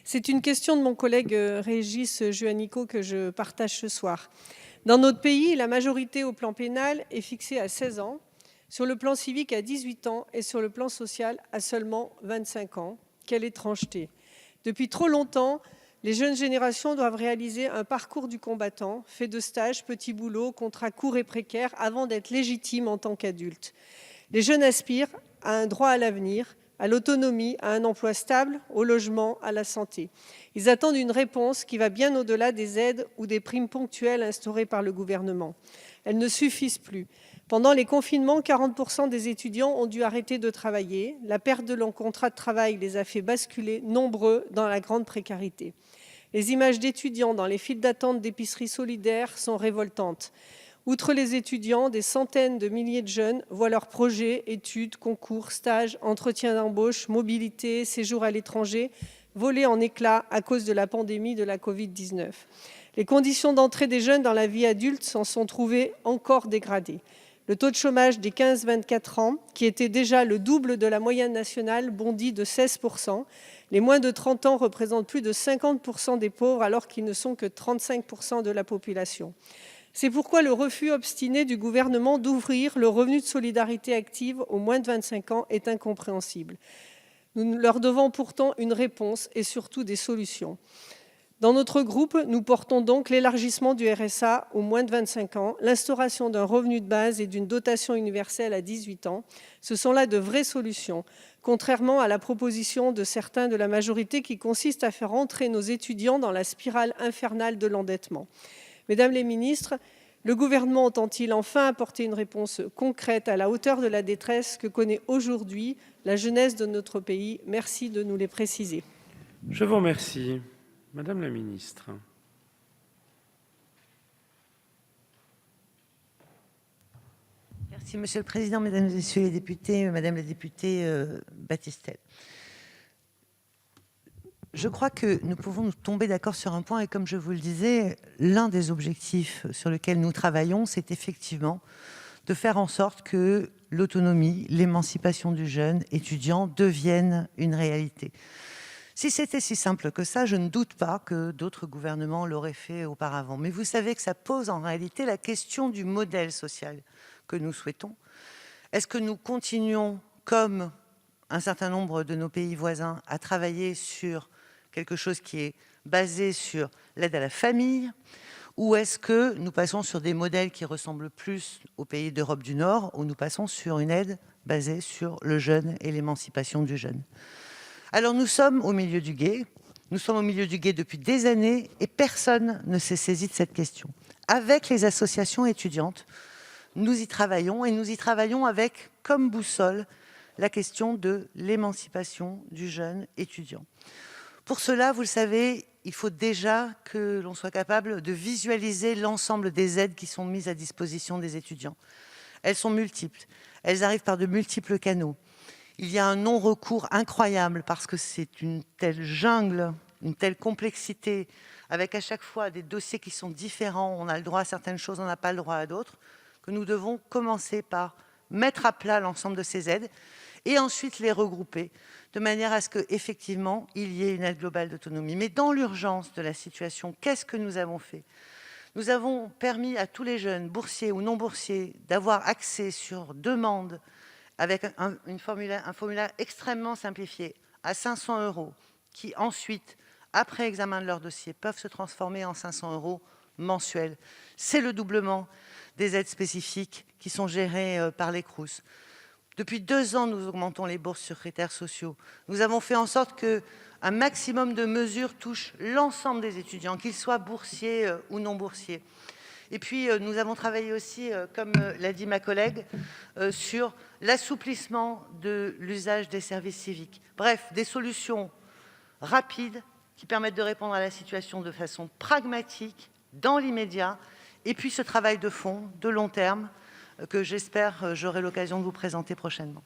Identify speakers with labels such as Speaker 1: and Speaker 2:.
Speaker 1: C'est une question de mon collègue Régis Juanico que je partage ce soir. Dans notre pays, la majorité au plan pénal est fixée à 16 ans, sur le plan civique à 18 ans et sur le plan social à seulement 25 ans. Quelle étrangeté! Depuis trop longtemps, les jeunes générations doivent réaliser un parcours du combattant, fait de stages, petits boulots, contrats courts et précaires, avant d'être légitimes en tant qu'adultes. Les jeunes aspirent à un droit à l'avenir, à l'autonomie, à un emploi stable, au logement, à la santé. Ils attendent une réponse qui va bien au-delà des aides ou des primes ponctuelles instaurées par le gouvernement. Elles ne suffisent plus. Pendant les confinements, 40% des étudiants ont dû arrêter de travailler. La perte de leur contrat de travail les a fait basculer, nombreux, dans la grande précarité. Les images d'étudiants dans les files d'attente d'épiceries solidaires sont révoltantes. Outre les étudiants, des centaines de milliers de jeunes voient leurs projets, études, concours, stages, entretiens d'embauche, mobilité, séjours à l'étranger voler en éclats à cause de la pandémie de la Covid-19. Les conditions d'entrée des jeunes dans la vie adulte s'en sont trouvées encore dégradées. Le taux de chômage des 15-24 ans, qui était déjà le double de la moyenne nationale, bondit de 16%. Les moins de 30 ans représentent plus de 50% des pauvres alors qu'ils ne sont que 35% de la population. C'est pourquoi le refus obstiné du gouvernement d'ouvrir le revenu de solidarité active aux moins de 25 ans est incompréhensible. Nous leur devons pourtant une réponse et surtout des solutions. Dans notre groupe, nous portons donc l'élargissement du RSA aux moins de 25 ans, l'instauration d'un revenu de base et d'une dotation universelle à 18 ans. Ce sont là de vraies solutions, contrairement à la proposition de certains de la majorité qui consiste à faire entrer nos étudiants dans la spirale infernale de l'endettement. Mesdames les ministres, le gouvernement entend-il enfin apporter une réponse concrète à la hauteur de la détresse que connaît aujourd'hui la jeunesse de notre pays? Merci de nous les préciser.
Speaker 2: Je vous remercie. Madame la ministre.
Speaker 3: Merci, Monsieur le Président, Mesdames et Messieurs les députés, Madame la députée Battistel. Je crois que nous pouvons nous tomber d'accord sur un point, et comme je vous le disais, l'un des objectifs sur lesquels nous travaillons, c'est effectivement de faire en sorte que l'autonomie, l'émancipation du jeune étudiant deviennent une réalité. Si c'était si simple que ça, je ne doute pas que d'autres gouvernements l'auraient fait auparavant. Mais vous savez que ça pose en réalité la question du modèle social que nous souhaitons. Est-ce que nous continuons, comme un certain nombre de nos pays voisins, à travailler sur quelque chose qui est basé sur l'aide à la famille, ou est-ce que nous passons sur des modèles qui ressemblent plus aux pays d'Europe du Nord, où nous passons sur une aide basée sur le jeune et l'émancipation du jeune? Alors nous sommes au milieu du gué. Nous sommes au milieu du gué depuis des années et personne ne s'est saisi de cette question. Avec les associations étudiantes, nous y travaillons, et nous y travaillons avec comme boussole la question de l'émancipation du jeune étudiant. Pour cela, vous le savez, il faut déjà que l'on soit capable de visualiser l'ensemble des aides qui sont mises à disposition des étudiants. Elles sont multiples, elles arrivent par de multiples canaux. Il y a un non-recours incroyable parce que c'est une telle jungle, une telle complexité, avec à chaque fois des dossiers qui sont différents, on a le droit à certaines choses, on n'a pas le droit à d'autres, que nous devons commencer par mettre à plat l'ensemble de ces aides et ensuite les regrouper de manière à ce qu'effectivement il y ait une aide globale d'autonomie. Mais dans l'urgence de la situation, qu'est-ce que nous avons fait? Nous avons permis à tous les jeunes, boursiers ou non boursiers, d'avoir accès sur demande avec un formulaire extrêmement simplifié à 500 €, qui ensuite, après examen de leur dossier, peuvent se transformer en 500 € mensuels. C'est le doublement des aides spécifiques qui sont gérées par les Crous. Depuis 2 ans, nous augmentons les bourses sur critères sociaux. Nous avons fait en sorte qu'un maximum de mesures touchent l'ensemble des étudiants, qu'ils soient boursiers ou non boursiers. Et puis, nous avons travaillé aussi, comme l'a dit ma collègue, sur l'assouplissement de l'usage des services civiques. Bref, des solutions rapides qui permettent de répondre à la situation de façon pragmatique, dans l'immédiat, et puis ce travail de fond, de long terme, que j'espère j'aurai l'occasion de vous présenter prochainement.